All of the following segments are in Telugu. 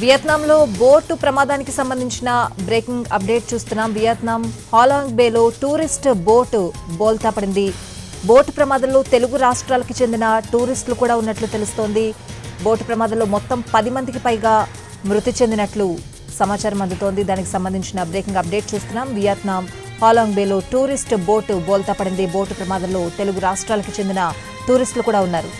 వియత్నాంలో బోటు ప్రమాదానికి సంబంధించిన బ్రేకింగ్ అప్డేట్ చూస్తున్నాం. వియత్నాం హాలాంగ్ బేలో టూరిస్ట్ బోటు బోల్తా పడింది. బోటు ప్రమాదంలో తెలుగు రాష్ట్రాలకు చెందిన టూరిస్టులు కూడా ఉన్నట్లు తెలుస్తోంది. బోటు ప్రమాదంలో మొత్తం 10 మందికి పైగా మృతి చెందినట్లు సమాచారం అందుతోంది. దానికి సంబంధించిన బ్రేకింగ్ అప్డేట్ చూస్తున్నాం. వియత్నాం హాలాంగ్ బేలో టూరిస్ట్ బోటు బోల్తా పడింది. బోటు ప్రమాదంలో తెలుగు రాష్ట్రాలకు చెందిన టూరిస్టులు కూడా ఉన్నారు.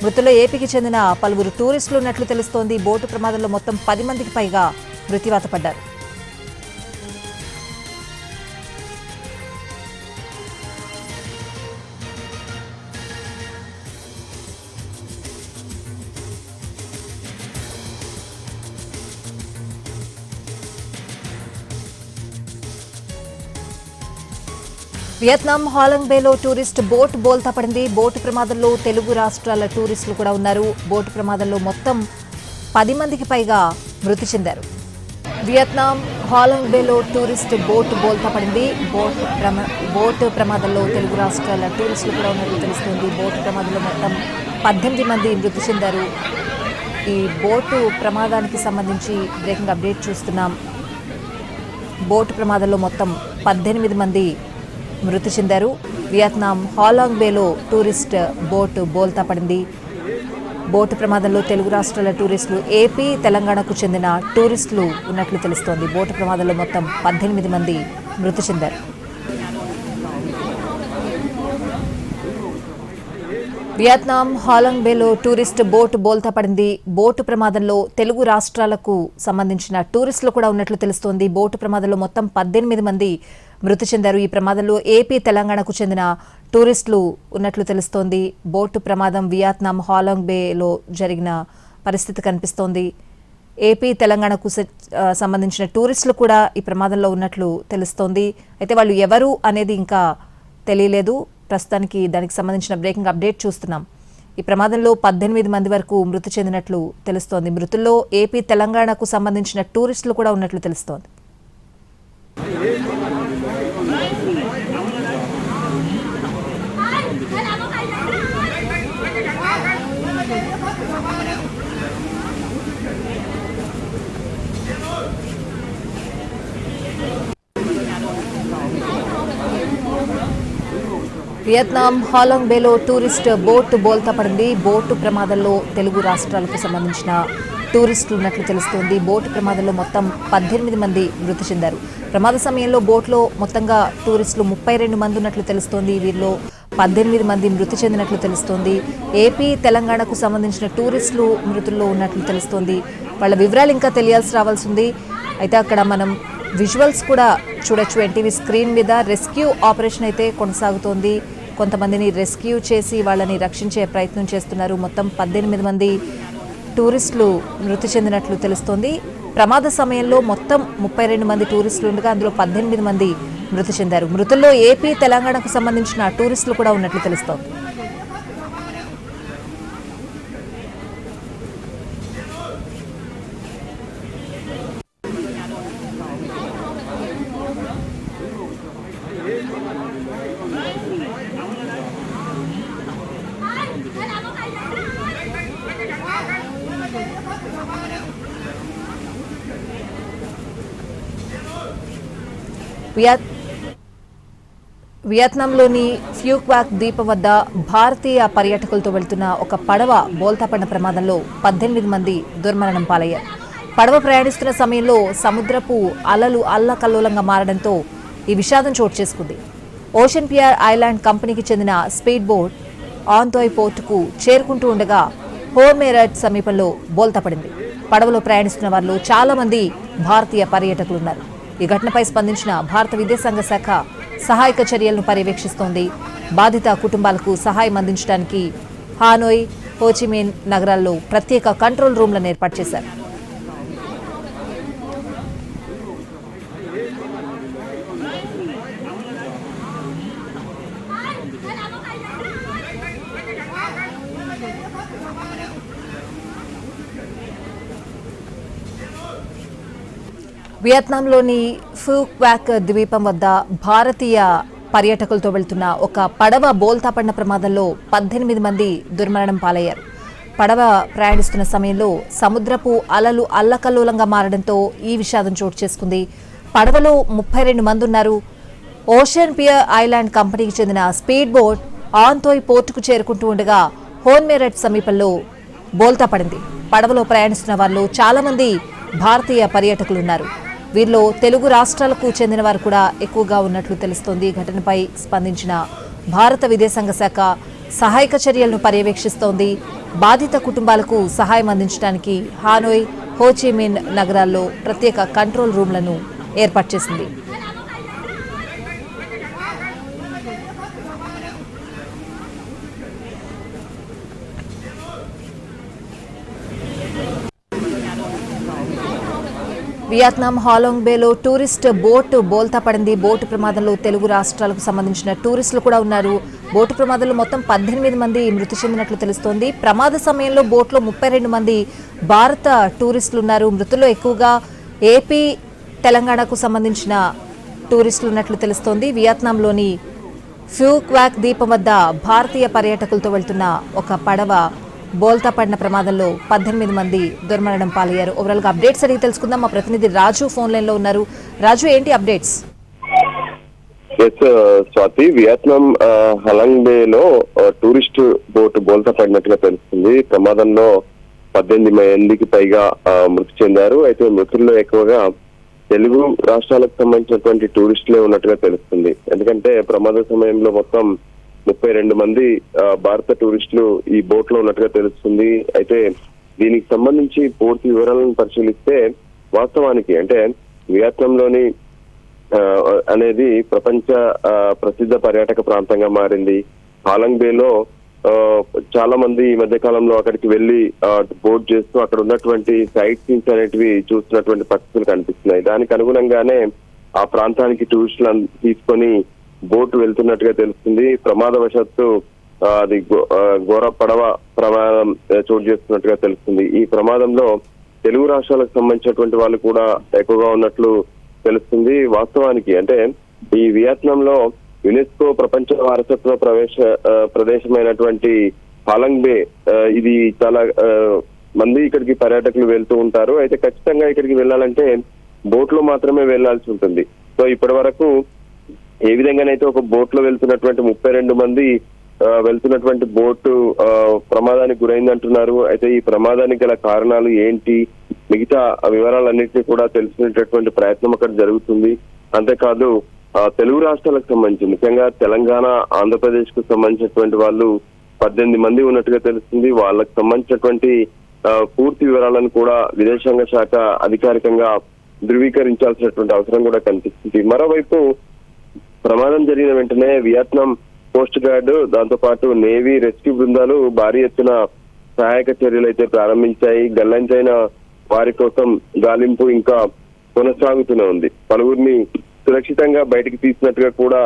మృతుల్లో ఏపీకి చెందిన పలువురు టూరిస్టులు ఉన్నట్లు తెలుస్తోంది. బోటు ప్రమాదంలో మొత్తం 10 మందికి పైగా మృత్యువాత పడ్డారు. వియత్నాం హాలాంగ్ బేలో టూరిస్ట్ బోట్ బోల్తా పడింది. బోటు ప్రమాదంలో తెలుగు రాష్ట్రాల టూరిస్టులు కూడా ఉన్నారు. బోటు ప్రమాదంలో మొత్తం 10 మందికి పైగా మృతి చెందారు. వియత్నాం హాలాంగ్ బేలో టూరిస్ట్ బోట్ బోల్తా పడింది. బోటు ప్రమాదంలో తెలుగు రాష్ట్రాల టూరిస్టులు కూడా ఉన్నట్లు తెలుస్తుంది. బోటు ప్రమాదంలో మొత్తం 18 మంది మృతి చెందారు. ఈ బోటు ప్రమాదానికి సంబంధించి బ్రేకింగ్ అప్డేట్ చూస్తున్నాం. బోటు ప్రమాదంలో మొత్తం 18 మంది మృతి చెందారు. వియత్నాం హాలాంగ్ బేలో టూరిస్ట్ బోటు బోల్తా పడింది. బోటు ప్రమాదంలో తెలుగు రాష్ట్రాల టూరిస్టులు ఏపీ, తెలంగాణకు చెందిన టూరిస్టులు ఉన్నట్లు తెలుస్తోంది. బోటు ప్రమాదంలో మొత్తం 18 మంది మృతి చెందారు. వియత్నాం హాలాంగ్ బేలో టూరిస్ట్ బోటు బోల్తా పడింది. బోటు ప్రమాదంలో తెలుగు రాష్ట్రాలకు సంబంధించిన టూరిస్టులు కూడా ఉన్నట్లు తెలుస్తోంది. బోటు ప్రమాదంలో మొత్తం 18 మంది మృతి చెందారు. ఈ ప్రమాదంలో ఏపీ, తెలంగాణకు చెందిన టూరిస్టులు ఉన్నట్లు తెలుస్తోంది. బోటు ప్రమాదం వియత్నాం హాలాంగ్ బేలో జరిగిన పరిస్థితి కనిపిస్తోంది. ఏపీ, తెలంగాణకు సంబంధించిన టూరిస్టులు కూడా ఈ ప్రమాదంలో ఉన్నట్లు తెలుస్తోంది. అయితే వాళ్ళు ఎవరు అనేది ఇంకా తెలియలేదు. ప్రస్తుతానికి దానికి సంబంధించిన బ్రేకింగ్ అప్డేట్ చూస్తున్నాం. ఈ ప్రమాదంలో 18 మంది వరకు మృతి చెందినట్లు తెలుస్తోంది. మృతుల్లో ఏపీ, తెలంగాణకు సంబంధించిన టూరిస్టులు కూడా ఉన్నట్లు తెలుస్తోంది. వియత్నాం హాలాంగ్ బేలో టూరిస్ట్ బోటు బోల్తా పడింది. బోటు ప్రమాదంలో తెలుగు రాష్ట్రాలకు సంబంధించిన టూరిస్టులు ఉన్నట్లు తెలుస్తోంది. బోటు ప్రమాదంలో మొత్తం 18 మంది మృతి చెందారు. ప్రమాద సమయంలో బోట్లో మొత్తంగా టూరిస్టులు 32 మంది ఉన్నట్లు తెలుస్తోంది. వీరిలో 18 మంది మృతి చెందినట్లు తెలుస్తోంది. ఏపీ, తెలంగాణకు సంబంధించిన టూరిస్టులు మృతుల్లో ఉన్నట్లు తెలుస్తోంది. వాళ్ళ వివరాలు ఇంకా తెలియాల్సి రావాల్సి ఉంది. అయితే అక్కడ మనం విజువల్స్ కూడా చూడొచ్చు. ఎన్టీవీ స్క్రీన్ మీద రెస్క్యూ ఆపరేషన్ అయితే కొనసాగుతోంది. కొంతమందిని రెస్క్యూ చేసి వాళ్ళని రక్షించే ప్రయత్నం చేస్తున్నారు. మొత్తం 18 మంది టూరిస్టులు మృతి చెందినట్లు తెలుస్తోంది. ప్రమాద సమయంలో మొత్తం 32 మంది టూరిస్టులు ఉండగా అందులో 18 మంది మృతి చెందారు. మృతుల్లో ఏపీ, తెలంగాణకు సంబంధించిన టూరిస్టులు కూడా ఉన్నట్లు తెలుస్తోంది. వియత్నాంలోని ఫ్యూక్వాక్ ద్వీపం వద్ద భారతీయ పర్యాటకులతో వెళ్తున్న ఒక పడవ బోల్తా పడిన ప్రమాదంలో 18 మంది దుర్మరణం పాలయ్యారు. పడవ ప్రయాణిస్తున్న సమయంలో సముద్రపు అలలు అల్లకల్లోలంగా మారడంతో ఈ విషాదం చోటు చేసుకుంది. ఓషన్ పియర్ ఐలాండ్ కంపెనీకి చెందిన స్పీడ్ బోట్ ఆంతోయ్ పోర్టుకు చేరుకుంటూ ఉండగా హోర్మేరట్ సమీపంలో బోల్తా పడింది. పడవలో ప్రయాణిస్తున్న వారిలో చాలా మంది భారతీయ పర్యాటకులున్నారు. ఈ ఘటనపై స్పందించిన భారత విదేశాంగ శాఖ సహాయక చర్యలను పర్యవేక్షిస్తోంది. బాధిత కుటుంబాలకు సహాయం అందించడానికి హానోయ్, హోచిమిన్ నగరాల్లో ప్రత్యేక కంట్రోల్ రూమ్లను ఏర్పాటు చేశారు. వియత్నాంలోని ఫూక్వాక్ ద్వీపం వద్ద భారతీయ పర్యాటకులతో వెళ్తున్న ఒక పడవ బోల్తా పడిన ప్రమాదంలో 18 మంది దుర్మరణం పాలయ్యారు. పడవ ప్రయాణిస్తున్న సమయంలో సముద్రపు అలలు అల్లకల్లోలంగా మారడంతో ఈ విషాదం చోటు చేసుకుంది. పడవలో 32 మంది ఉన్నారు. ఓషన్ పియర్ ఐలాండ్ కంపెనీకి చెందిన స్పీడ్ బోట్ ఆంతోయ్ పోర్టుకు చేరుకుంటూ ఉండగా హోన్మేరట్ సమీపంలో బోల్తా పడింది. పడవలో ప్రయాణిస్తున్న వారిలో చాలా మంది భారతీయ పర్యాటకులున్నారు. వీరిలో తెలుగు రాష్ట్రాలకు చెందిన వారు కూడా ఎక్కువగా ఉన్నట్లు తెలుస్తోంది. ఘటనపై స్పందించిన భారత విదేశాంగ శాఖ సహాయక చర్యలను పర్యవేక్షిస్తోంది. బాధిత కుటుంబాలకు సహాయం అందించడానికి హానోయ్, హోచిమిన్ నగరాల్లో ప్రత్యేక కంట్రోల్ రూమ్లను ఏర్పాటు చేసింది. వియత్నాం హాలాంగ్ బేలో టూరిస్ట్ బోట్ బోల్తా పడింది. బోటు ప్రమాదంలో తెలుగు రాష్ట్రాలకు సంబంధించిన టూరిస్టులు కూడా ఉన్నారు. బోటు ప్రమాదంలో మొత్తం 18 మంది మృతి చెందినట్లు తెలుస్తోంది. ప్రమాద సమయంలో బోట్లో 32 మంది భారత టూరిస్టులు ఉన్నారు. మృతుల్లో ఎక్కువగా ఏపీ, తెలంగాణకు సంబంధించిన టూరిస్టులు ఉన్నట్లు తెలుస్తోంది. వియత్నాంలోని ఫ్యూ క్వాక్ ద్వీపం వద్ద భారతీయ పర్యాటకులతో వెళ్తున్న ఒక పడవ బోల్తా పడిన ప్రమాదంలో 18 మంది దుర్మరణం పాలయ్యారు. ఓవరాల్ గా అప్డేట్స్ అడిగి తెలుసుకుందాం. మా ప్రతినిధి రాజు ఫోన్ లైన్ లో ఉన్నారు. రాజు, ఏంటి అప్డేట్స్? స్వాతి, వియత్నాం హలాంగ్ బే లో టూరిస్ట్ బోట్ బోల్తా పడినట్టుగా తెలుస్తుంది. ప్రమాదంలో 18 మందికి పైగా మృతి చెందారు. అయితే మృతుల్లో ఎక్కువగా తెలుగు రాష్ట్రాలకు సంబంధించినటువంటి టూరిస్టులే ఉన్నట్టుగా తెలుస్తుంది. ఎందుకంటే ప్రమాద సమయంలో మొత్తం 32 మంది భారత టూరిస్టులు ఈ బోట్ లో ఉన్నట్టుగా తెలుస్తుంది. అయితే దీనికి సంబంధించి పూర్తి వివరాలను పరిశీలిస్తే వాస్తవానికి అంటే వియత్నాంలోని అనేది ప్రపంచ ప్రసిద్ధ పర్యాటక ప్రాంతంగా మారింది. హాలాంగ్ బేలో చాలా మంది ఈ మధ్య కాలంలో అక్కడికి వెళ్లి బోట్ చేస్తూ అక్కడ ఉన్నటువంటి సైట్ సీన్స్ అనేటివి చూస్తున్నటువంటి పరిస్థితులు కనిపిస్తున్నాయి. దానికి అనుగుణంగానే ఆ ప్రాంతానికి టూరిస్టులను తీసుకొని బోటు వెళ్తున్నట్టుగా తెలుస్తుంది. ప్రమాదవశాత్తు అది ఘోర పడవ ప్రమాదం చోటు చేస్తున్నట్టుగా తెలుస్తుంది. ఈ ప్రమాదంలో తెలుగు రాష్ట్రాలకు సంబంధించినటువంటి వాళ్ళు కూడా ఎక్కువగా ఉన్నట్లు తెలుస్తుంది. వాస్తవానికి అంటే ఈ వియత్నాంలో యునెస్కో ప్రపంచ వారసత్వ ప్రదేశమైనటువంటి హాలాంగ్ బే ఇది చాలా మంది ఇక్కడికి పర్యాటకులు వెళ్తూ ఉంటారు. అయితే ఖచ్చితంగా ఇక్కడికి వెళ్ళాలంటే బోట్ లో మాత్రమే వెళ్లాల్సి ఉంటుంది. సో ఇప్పటి వరకు ఏ విధంగానైతే ఒక బోట్ లో వెళ్తున్నటువంటి 32 మంది వెళ్తున్నటువంటి బోటు ప్రమాదానికి గురైందంటున్నారు. అయితే ఈ ప్రమాదానికి గల కారణాలు ఏంటి, మిగతా వివరాలన్నింటినీ కూడా తెలుసుకునేటటువంటి ప్రయత్నం అక్కడ జరుగుతుంది. అంతేకాదు తెలుగు రాష్ట్రాలకు సంబంధించి ముఖ్యంగా తెలంగాణ, ఆంధ్రప్రదేశ్ కు సంబంధించినటువంటి వాళ్ళు 18 మంది ఉన్నట్టుగా తెలుస్తుంది. వాళ్ళకు సంబంధించినటువంటి పూర్తి వివరాలను కూడా విదేశాంగ శాఖ అధికారికంగా ధృవీకరించాల్సినటువంటి అవసరం కూడా కనిపిస్తుంది. మరోవైపు ప్రమాదం జరిగిన వెంటనే వియత్నాం కోస్ట్ గార్డ్, దాంతో పాటు నేవీ రెస్క్యూ బృందాలు భారీ ఎత్తున సహాయక చర్యలు అయితే ప్రారంభించాయి. గల్లంతైన వారి కోసం గాలింపు ఇంకా కొనసాగుతూనే ఉంది. పలువురిని సురక్షితంగా బయటికి తీసినట్టుగా కూడా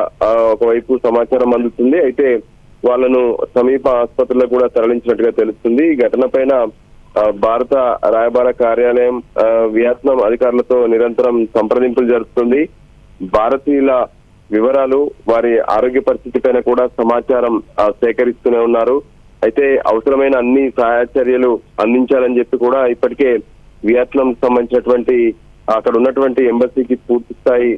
ఒకవైపు సమాచారం అందుతుంది. అయితే వాళ్ళను సమీప ఆసుపత్రులకు కూడా తరలించినట్టుగా తెలుస్తుంది. ఈ ఘటన పైన భారత రాయబార కార్యాలయం వియత్నాం అధికారులతో నిరంతరం సంప్రదింపులు జరుపుతుంది. భారతీయుల వివరాలు, వారి ఆరోగ్య పరిస్థితి పైన కూడా సమాచారం సేకరిస్తూనే ఉన్నారు. అయితే అవసరమైన అన్ని సహాయ చర్యలు అందించాలని చెప్పి కూడా ఇప్పటికే వియత్నాం సంబంధించినటువంటి అక్కడ ఉన్నటువంటి ఎంబసీకి పూర్తి స్థాయి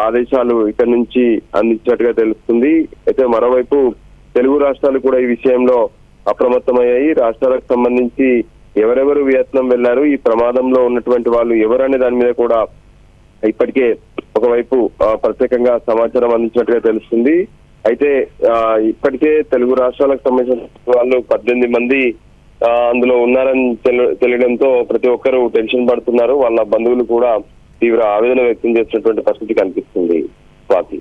ఆదేశాలు ఇక్కడ నుంచి అందించినట్టుగా తెలుస్తుంది. అయితే మరోవైపు తెలుగు రాష్ట్రాలు కూడా ఈ విషయంలో అప్రమత్తమయ్యాయి. రాష్ట్రాలకు సంబంధించి ఎవరెవరు వియత్నాం వెళ్లారు, ఈ ప్రమాదంలో ఉన్నటువంటి వాళ్ళు ఎవరనే దాని మీద కూడా ఇప్పటికే ఒకవైపు ప్రత్యేకంగా సమాచారం అందించినట్టుగా తెలుస్తుంది. అయితే ఇప్పటికే తెలుగు రాష్ట్రాలకు సంబంధించిన వాళ్ళు 18 మంది అందులో ఉన్నారని తెలియడంతో ప్రతి ఒక్కరూ టెన్షన్ పడుతున్నారు. వాళ్ళ బంధువులు కూడా తీవ్ర ఆవేదన వ్యక్తం చేసినటువంటి పరిస్థితి కనిపిస్తుంది. స్వాతి,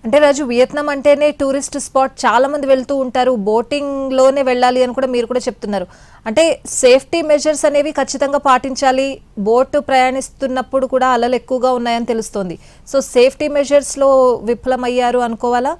అంటే రాజు, వియత్నాం అంటేనే టూరిస్ట్ స్పాట్, చాలా మంది వెళ్తూ ఉంటారు. బోటింగ్ లోనే వెళ్ళాలి అని కూడా మీరు కూడా చెప్తున్నారు. అంటే సేఫ్టీ మెజర్స్ అనేవి ఖచ్చితంగా పాటించాలి. బోటు ప్రయాణిస్తున్నప్పుడు కూడా అలలు ఎక్కువగా ఉన్నాయని తెలుస్తోంది. సో సేఫ్టీ మెజర్స్ లో విఫలమయ్యారు అనుకోవాలా?